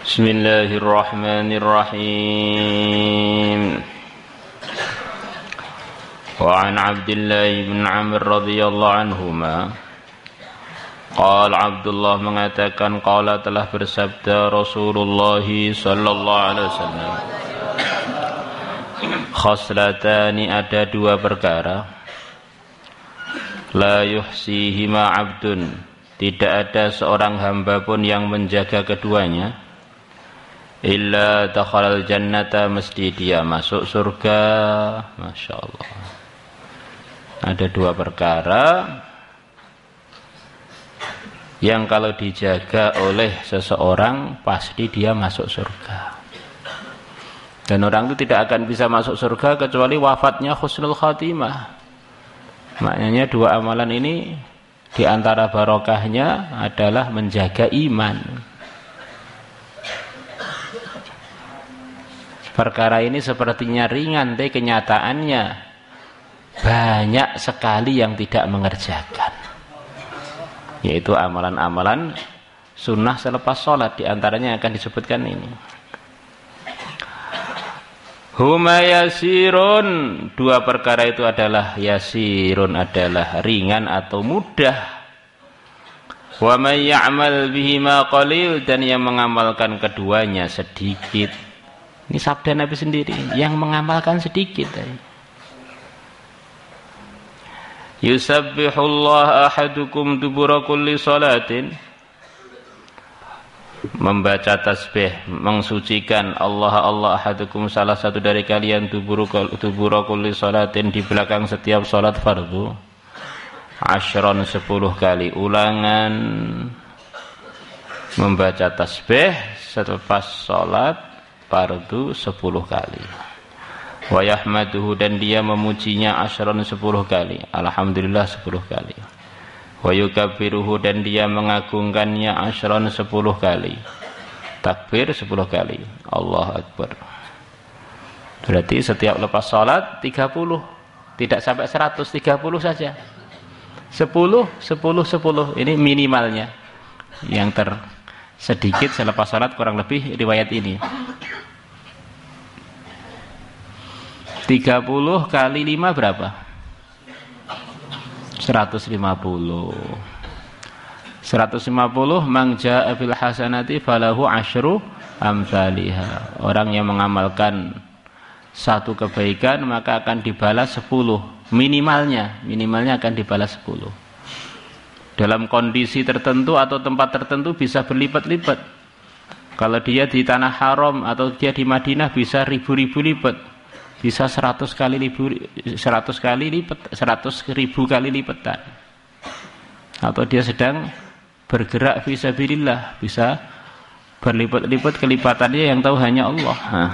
Bismillahirrahmanirrahim. Wa an Abdullah bin Amr radhiyallahu anhuma qala Abdullah mengatakan qala telah bersabda Rasulullah sallallahu alaihi wasallam, khoslatani ada dua perkara, la yuhsihima abdun, tidak ada seorang hamba pun yang menjaga keduanya, illa dakhalal jannata, mesti dia masuk surga. Masya Allah. Ada dua perkara yang kalau dijaga oleh seseorang pasti dia masuk surga. Dan orang itu tidak akan bisa masuk surga kecuali wafatnya husnul khatimah. Maknanya dua amalan ini di antara barokahnya adalah menjaga iman. Perkara ini sepertinya ringan, tapi kenyataannya banyak sekali yang tidak mengerjakan. Yaitu amalan-amalan sunnah selepas sholat, di antaranya akan disebutkan ini. Huma yasirun, dua perkara itu adalah yasirun, adalah ringan atau mudah. Wa may ya'mal bihima qalil, dan yang mengamalkan keduanya sedikit. Ini sabda Nabi sendiri, yang mengamalkan sedikit. Yusabbihullah ahadukum dubura kulli salatin, membaca tasbih, mensucikan Allah ahadukum, salah satu dari kalian, dubura kulli salatin, di belakang setiap salat fardu, ashron 10 kali ulangan membaca tasbih selepas salat fardu 10 kali. Wa yahmaduhu, dan dia memujinya ashron 10 kali, alhamdulillah 10 kali. Wa yukabbiruhu, dan dia mengagungkannya ashron 10 kali, takbir 10 kali, Allah Akbar. Berarti setiap lepas sholat 30, tidak sampai 100, 30 saja. 10, 10, 10, ini minimalnya. Yang tersedikit selepas sholat kurang lebih riwayat ini. 30 kali 5 berapa? 150. 150, man jaa bil hasanati falahu asyru amsalihha. Orang yang mengamalkan satu kebaikan maka akan dibalas 10. Minimalnya akan dibalas 10. Dalam kondisi tertentu atau tempat tertentu bisa berlipat-lipat. Kalau dia di tanah haram atau dia di Madinah bisa ribu-ribu lipat. Bisa 100 kali lipat, 100.000 kali lipatan. Atau dia sedang bergerak fisabilillah, bisa berlipat-lipat kelipatannya yang tahu hanya Allah.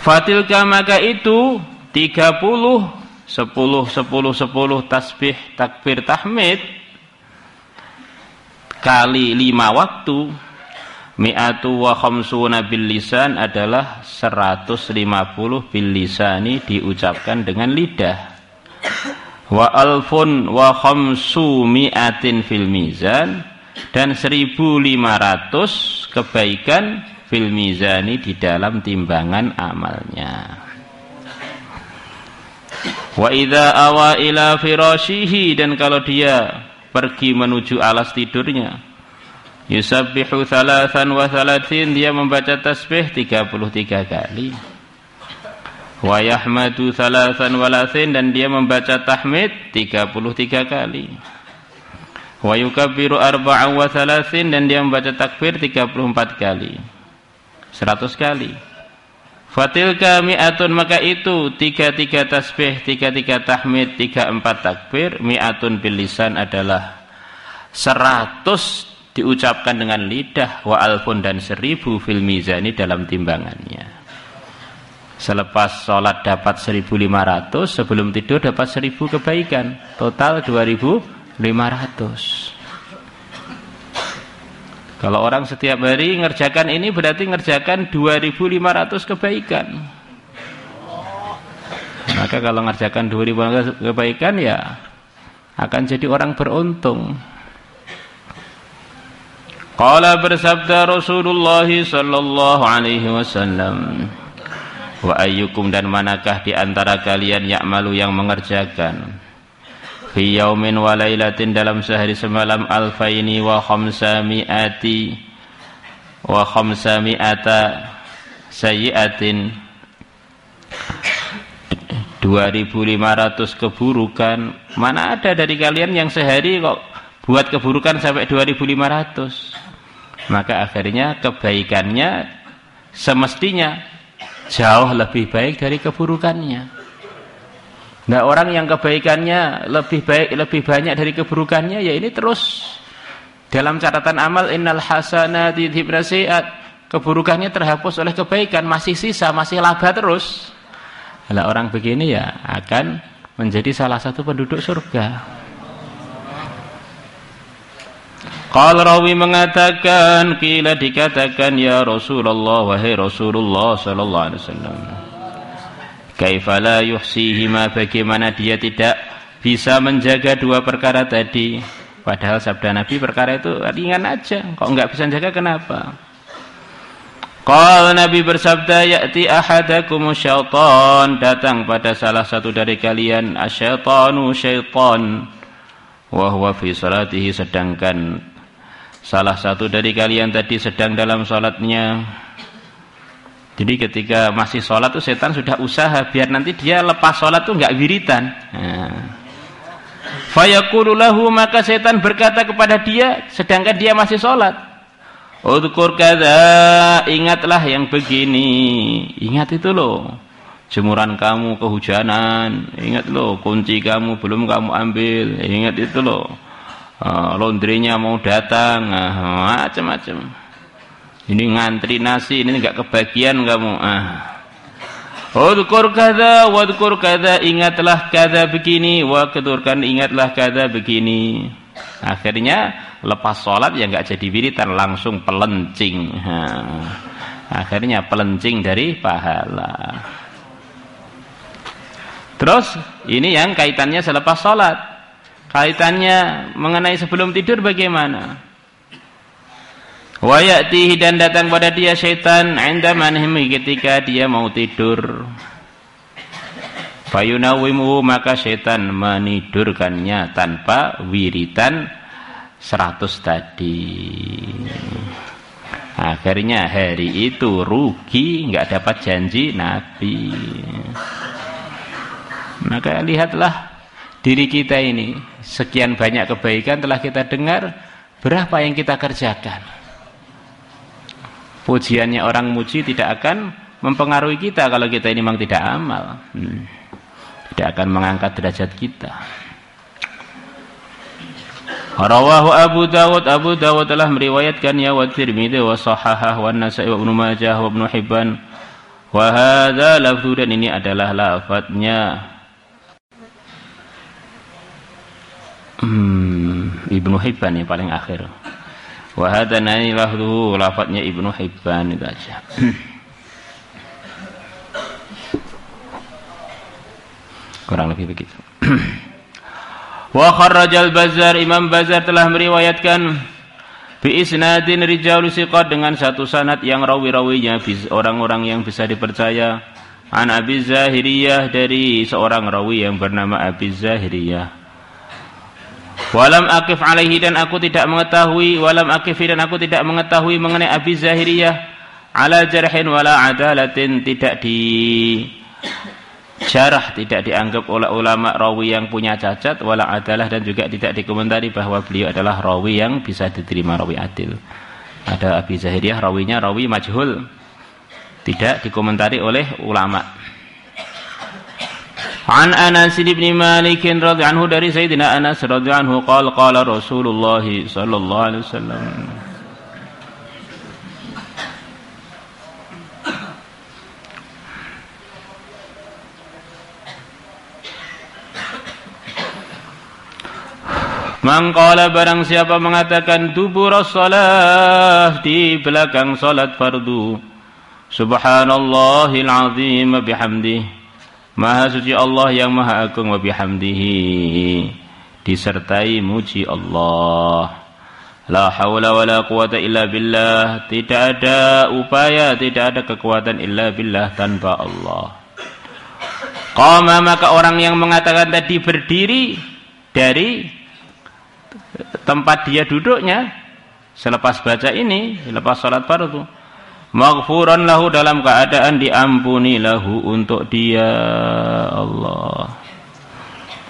Fatilka, maka itu 30, 10, 10, 10 tasbih, takbir, tahmid kali 5 waktu, mi'atu wa khamsuna bil lisan, adalah 150 bil lisani, diucapkan dengan lidah. Wa alfun wa khamsu mi'atin fil mizan, dan 1500 kebaikan fil mizani, di dalam timbangan amalnya. Wa idza awa ila firashihi, dan kalau dia pergi menuju alas tidurnya, yusabbihu thalathan wa thalathin, dia membaca tasbih 33 kali. Wa yahmadu thalathan wa lathin, dan dia membaca tahmid 33 kali. Wa yukabbiru arba'an wa thalathin, dan dia membaca takbir 34 kali. 100 kali. Fatilka mi'atun, maka itu 33 tasbih, 33 tahmid, 34 takbir, mi'atun bil lisan, adalah 100 diucapkan dengan lidah, wa alfun, dan 1000 fil mizani, dalam timbangannya. Selepas sholat dapat 1500, sebelum tidur dapat 1000 kebaikan, total 2500. Kalau orang setiap hari ngerjakan ini, berarti ngerjakan 2500 kebaikan. Maka kalau ngerjakan 2500 kebaikan, ya akan jadi orang beruntung. Qala bersabda Rasulullah sallallahu alaihi wasallam, wa ayyukum dan manakah di antara kalian ya'malu yang mengerjakan fi yaumin wa lailatin dalam sehari semalam alfaini wa khamsami'ati wa khamsami'ata sayyi'atin 2500 keburukan. Mana ada dari kalian yang sehari kok buat keburukan sampai 2500? Maka akhirnya kebaikannya semestinya jauh lebih baik dari keburukannya. Nah, orang yang kebaikannya lebih baik, lebih banyak dari keburukannya, ya ini terus dalam catatan amal innal hasanati yudhibna sayyi'at, keburukannya terhapus oleh kebaikan, masih sisa, masih laba terus. Lah orang begini ya akan menjadi salah satu penduduk surga. Qala rawi mengatakan, qila dikatakan ya Rasulullah, wahai Rasulullah sallallahu alaihi wasallam, kaifa la yuhsihima, bagaimana dia tidak bisa menjaga dua perkara tadi, padahal sabda Nabi perkara itu ringan aja, kok enggak bisa jaga, kenapa? Qala Nabi bersabda, ya'ti ahadakum syaitan, datang pada salah satu dari kalian asyaitanu syaitan, wa huwa fi salatihi, sedangkan salah satu dari kalian tadi sedang dalam salatnya. Jadi ketika masih salat tuh setan sudah usaha biar nanti dia lepas salat tuh enggak wiritan. Fayaqulu lahu, maka setan berkata kepada dia sedangkan dia masih salat, udhkur kadza, ingatlah yang begini, ingat itu loh, jemuran kamu kehujanan, ingat loh, kunci kamu belum kamu ambil, ingat itu loh, laundrynya mau datang, macam-macam. Ini ngantri nasi, ini enggak kebagian kamu. Udhkur kadza wa udhkur kadza, ingatlah kadza begini, wa keturkan ingatlah kadza begini. Akhirnya lepas sholat ya enggak jadi wiritan, langsung pelencing. Akhirnya pelencing dari pahala. Terus ini yang kaitannya selepas sholat. Kaitannya mengenai sebelum tidur bagaimana? Wa ya'tihi, dan datang pada dia syaitan inda manhimi, ketika dia mau tidur. Fayunawimu, maka syaitan menidurkannya tanpa wiritan 100 tadi. Akhirnya hari itu rugi, enggak dapat janji Nabi. Maka lihatlah diri kita ini, sekian banyak kebaikan telah kita dengar, berapa yang kita kerjakan? Pujiannya orang muji tidak akan mempengaruhi kita kalau kita ini memang tidak amal. Tidak akan mengangkat derajat kita. Rawahu Abu Dawud, Abu Dawud telah meriwayatkannya, wa Tirmidzi wa Shahahah wa Nasa'i wa Ibnu Majah wa Ibnu Hibban. Wa hadza lafdzu, dan ini adalah lafadznya Ibnu Hibban yang paling akhir. Wa hadza nani lafdhu, lafadznya Ibnu Hibban itu aja. Kurang lebih begitu. Wa kharrajal Bazzar, Imam Bazzar telah meriwayatkan bi isnadin rijalu siqat, dengan satu sanad yang rawi-rawinya orang-orang yang bisa dipercaya. An Abi Zahiriyah, dari seorang rawi yang bernama Abi Zahiriyah. Walam akif alaihi, dan aku tidak mengetahui, walam akifi, dan aku tidak mengetahui mengenai Abi Zahiriyah ala jarhin wala adalatin, tidak di jarah, tidak dianggap oleh ulama rawi yang punya cacat, wala adalah, dan juga tidak dikomentari bahwa beliau adalah rawi yang bisa diterima, rawi adil. Ada Abi Zahiriyah rawinya rawi majhul, tidak dikomentari oleh ulama. An Anas bin Malik radhiyallahu anhu, dari Sayyidina Anas radhiyallahu anhu, qala Rasulullah sallallahu alaihi wasallam, man qala, barang siapa mengatakan dubura shalah, di belakang salat fardu, subhanallahil azim wa bihamdihi, maha suci Allah yang maha agung, wa bihamdihi, disertai muji Allah, La haula wala quwata illa billah, tidak ada upaya, tidak ada kekuatan illa billah, tanpa Allah. Qama, maka orang yang mengatakan tadi berdiri dari tempat dia duduknya selepas baca ini, selepas salat fardu, maghfuran lahu, dalam keadaan diampuni, lahu, untuk dia. Allah.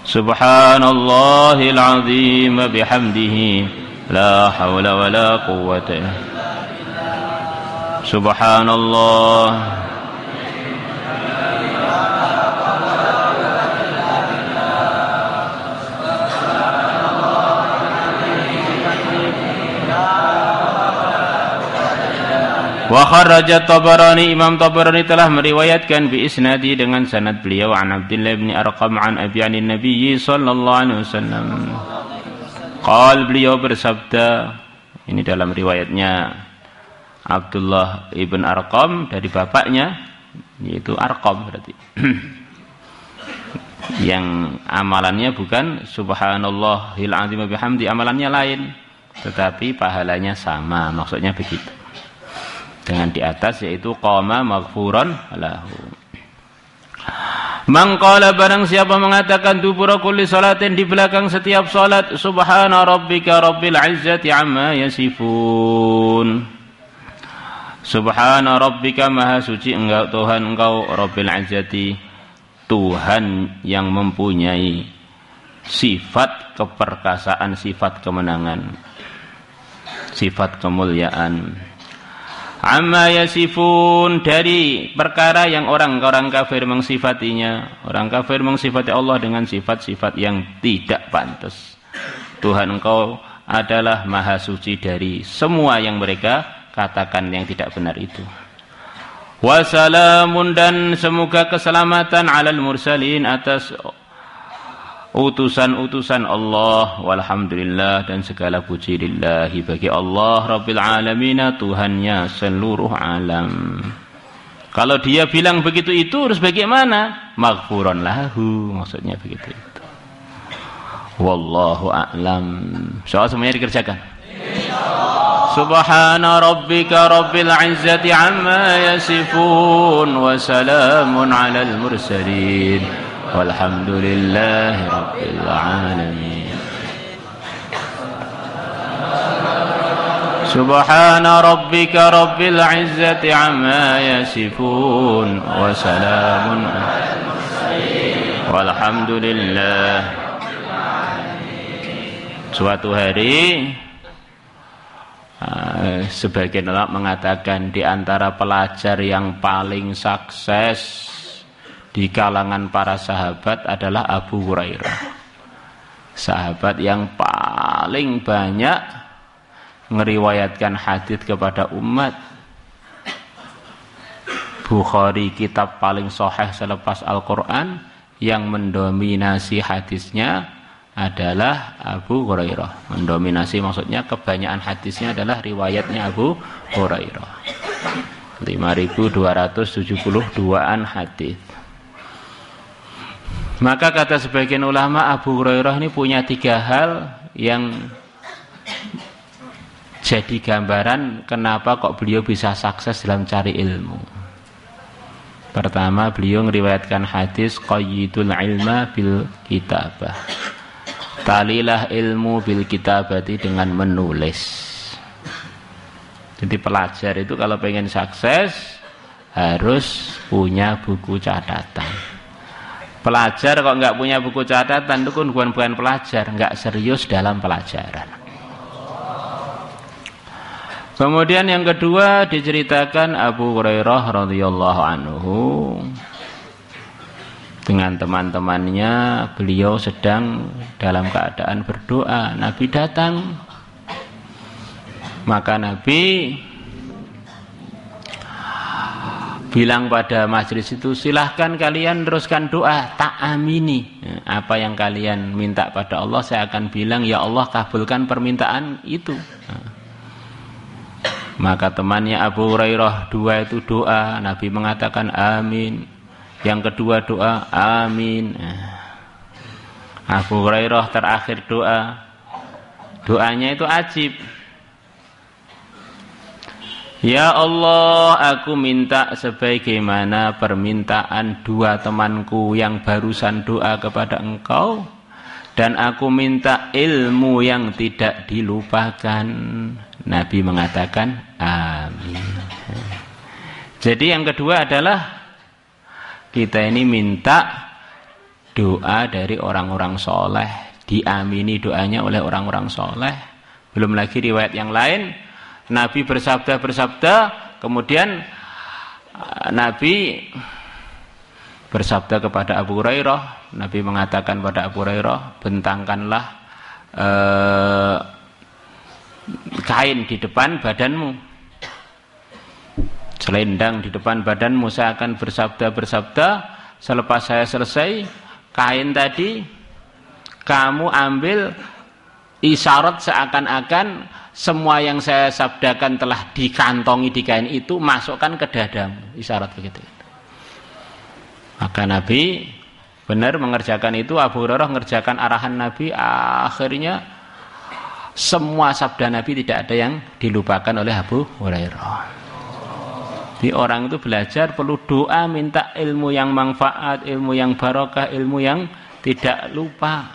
Subhanallahil azim bihamdihi, la haula wala quwwata. Subhanallah. Wa kharraja Tabarani, Imam Tabarani telah meriwayatkan bi isnadi, dengan sanad beliau, an Abdullah bin Arqam an Abi Nabi sallallahu alaihi wasallam. Qal, beliau bersabda, ini dalam riwayatnya Abdullah ibn Arqam dari bapaknya, yaitu Arqam berarti. Yang amalannya bukan subhanallahil azim bihamdi, amalannya lain, tetapi pahalanya sama, maksudnya begitu. Dengan di atas, yaitu qama maghfuran lahu. Mangqala, barang siapa mengatakan dubura kulli salatin, di belakang setiap salat, subhana rabbika rabbil izzati amma yasifun. Subhana rabbika, maha suci engkau Tuhan engkau, rabbil izzati, Tuhan yang mempunyai sifat keperkasaan, sifat kemenangan, sifat kemuliaan. Amma yasifun, dari perkara yang orang-orang kafir mengsifatinya. Orang kafir mensifati Allah dengan sifat-sifat yang tidak pantas. Tuhan engkau adalah maha suci dari semua yang mereka katakan yang tidak benar itu. Wassalamun, dan semoga keselamatan alal mursalin, atas utusan-utusan Allah, walhamdulillah, dan segala puji lillahi, bagi Allah Rabbil Alamina, Tuhannya seluruh alam. Kalau dia bilang begitu itu, terus bagaimana? Maghfuran lahu, maksudnya begitu itu. Wallahu a'lam. Soal semuanya dikerjakan. Subhana rabbika rabbil izzati amma yasifun, wa salamun alal mursalin, walhamdulillahi rabbil alamin. Subhana rabbika rabbil izzati amma yasifun, wa salamun alal mursalin, walhamdulillah. Suatu hari sebagian ulama mengatakan di antara pelajar yang paling sukses di kalangan para sahabat adalah Abu Hurairah. Sahabat yang paling banyak meriwayatkan hadis kepada umat. Bukhari, kitab paling sahih selepas Al-Quran, yang mendominasi hadisnya adalah Abu Hurairah. Mendominasi maksudnya kebanyakan hadisnya adalah riwayatnya Abu Hurairah. 5.272an hadis. Maka kata sebagian ulama, Abu Hurairah ini punya 3 hal yang jadi gambaran kenapa kok beliau bisa sukses dalam cari ilmu. Pertama, beliau meriwayatkan hadis qayyidul ilma bil kitabah. Talilah ilmu bil kitabati, dengan menulis. Jadi pelajar itu kalau pengen sukses harus punya buku catatan. Pelajar kok nggak punya buku catatan, itu bukan pelajar, nggak serius dalam pelajaran. Kemudian yang kedua diceritakan Abu Hurairah radhiyallahu anhu dengan teman-temannya, beliau sedang dalam keadaan berdoa. Nabi datang, maka Nabi bilang pada majelis itu, silahkan kalian teruskan doa, tak amini. Apa yang kalian minta pada Allah, saya akan bilang, ya Allah kabulkan permintaan itu. Maka temannya Abu Hurairah 2 itu doa, Nabi mengatakan amin. Yang kedua doa, amin. Abu Hurairah terakhir doa, doanya itu ajib. Ya Allah, aku minta sebagaimana permintaan dua temanku yang barusan doa kepada Engkau, dan aku minta ilmu yang tidak dilupakan. Nabi mengatakan amin. Jadi yang kedua adalah kita ini minta doa dari orang-orang soleh, diamini doanya oleh orang-orang soleh. Belum lagi riwayat yang lain, Nabi bersabda, kemudian Nabi bersabda kepada Abu Hurairah, Nabi mengatakan pada Abu Hurairah, bentangkanlah kain di depan badanmu, selendang di depan badanmu, saya akan bersabda, selepas saya selesai, kain tadi kamu ambil, isyarat seakan-akan semua yang saya sabdakan telah dikantongi di kain itu, masukkan ke dadamu, isyarat begitu. Maka Nabi benar mengerjakan itu. Abu Hurairah mengerjakan arahan Nabi, akhirnya semua sabda Nabi tidak ada yang dilupakan oleh Abu Hurairah. Jadi orang itu belajar perlu doa, minta ilmu yang manfaat, ilmu yang barokah, ilmu yang tidak lupa.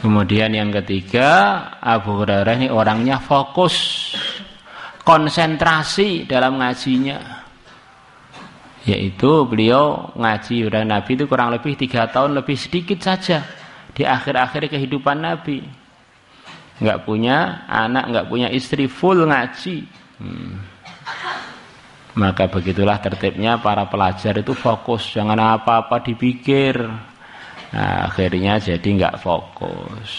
Kemudian yang ketiga, Abu Hurairah ini orangnya fokus, konsentrasi dalam ngajinya. Yaitu beliau ngaji udah Nabi itu kurang lebih 3 tahun lebih sedikit saja di akhir-akhir kehidupan Nabi. Enggak punya anak, enggak punya istri, full ngaji. Maka begitulah tertibnya para pelajar itu fokus, jangan apa-apa dipikir. Nah, akhirnya jadi nggak fokus.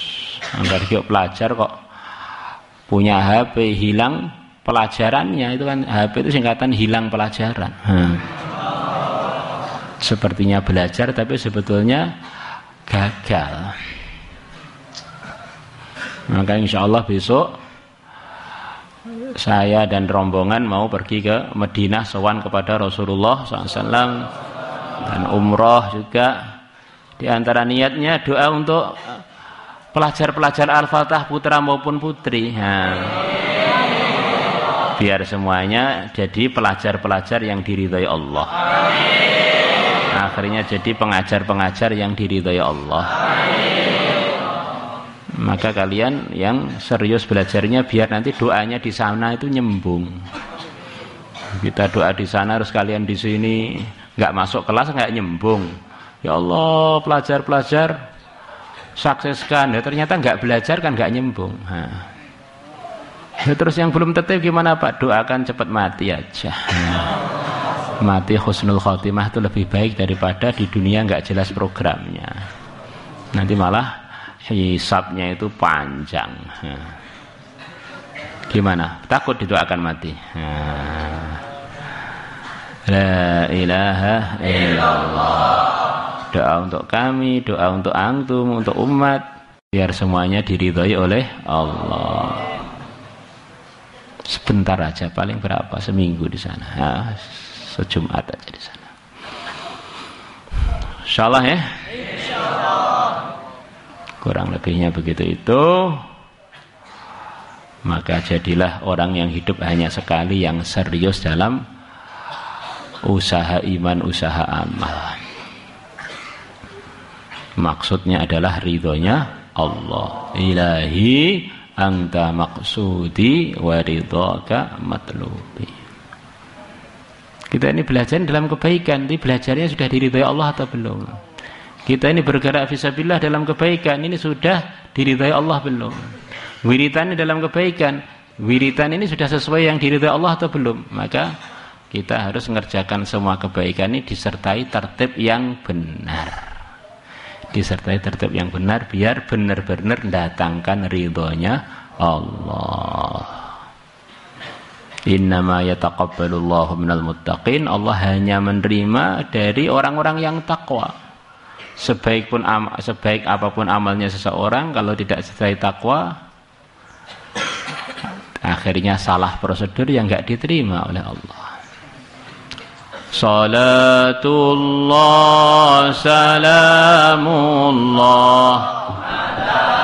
Anggar pelajar kok punya HP hilang pelajarannya, itu kan HP itu singkatan hilang pelajaran. Sepertinya belajar tapi sebetulnya gagal. Maka insya Allah besok saya dan rombongan mau pergi ke Madinah sowan kepada Rasulullah SAW dan umroh juga. Di antara niatnya doa untuk pelajar-pelajar Al-Fatah putra maupun putri. Biar semuanya jadi pelajar-pelajar yang diridhai Allah. Akhirnya jadi pengajar-pengajar yang diridhai Allah. Maka kalian yang serius belajarnya biar nanti doanya di sana itu nyembung. Kita doa di sana harus kalian di sini, nggak masuk kelas nggak nyembung. Ya Allah, pelajar-pelajar sukseskan. Ya, ternyata nggak belajar kan nggak nyembung. Ya, terus yang belum tetap gimana Pak? Doakan cepat mati aja. Mati husnul khotimah itu lebih baik daripada di dunia nggak jelas programnya. Nanti malah hisabnya itu panjang. Gimana? Takut didoakan mati? La ilaha illallah. Doa untuk kami, doa untuk antum, untuk umat, biar semuanya diridhai oleh Allah. Sebentar aja, paling berapa? Seminggu di sana. Sejumat aja di sana. Insyaallah ya. Insyaallah. Kurang lebihnya begitu itu. Maka jadilah orang yang hidup hanya sekali, yang serius dalam usaha iman, usaha amal. Maksudnya adalah ridhonya Allah. Ilahi anta maksudi wa ridhaka matlubi. Kita ini belajar dalam kebaikan, ini belajarnya sudah diridhai Allah atau belum? Kita ini bergerak fisabilillah dalam kebaikan, ini sudah diridhai Allah belum? Wiritan ini dalam kebaikan, wiritan ini sudah sesuai yang diridhai Allah atau belum? Maka kita harus mengerjakan semua kebaikan ini disertai tertib yang benar. Disertai tertib yang benar biar benar-benar datangkan ridhonya Allah. Innama yataqabbalullahu minal muttaqin. Allah hanya menerima dari orang-orang yang takwa. Sebaik apapun amalnya seseorang, kalau tidak sesuai takwa, akhirnya salah prosedur yang enggak diterima oleh Allah. Salatullah salamullah ala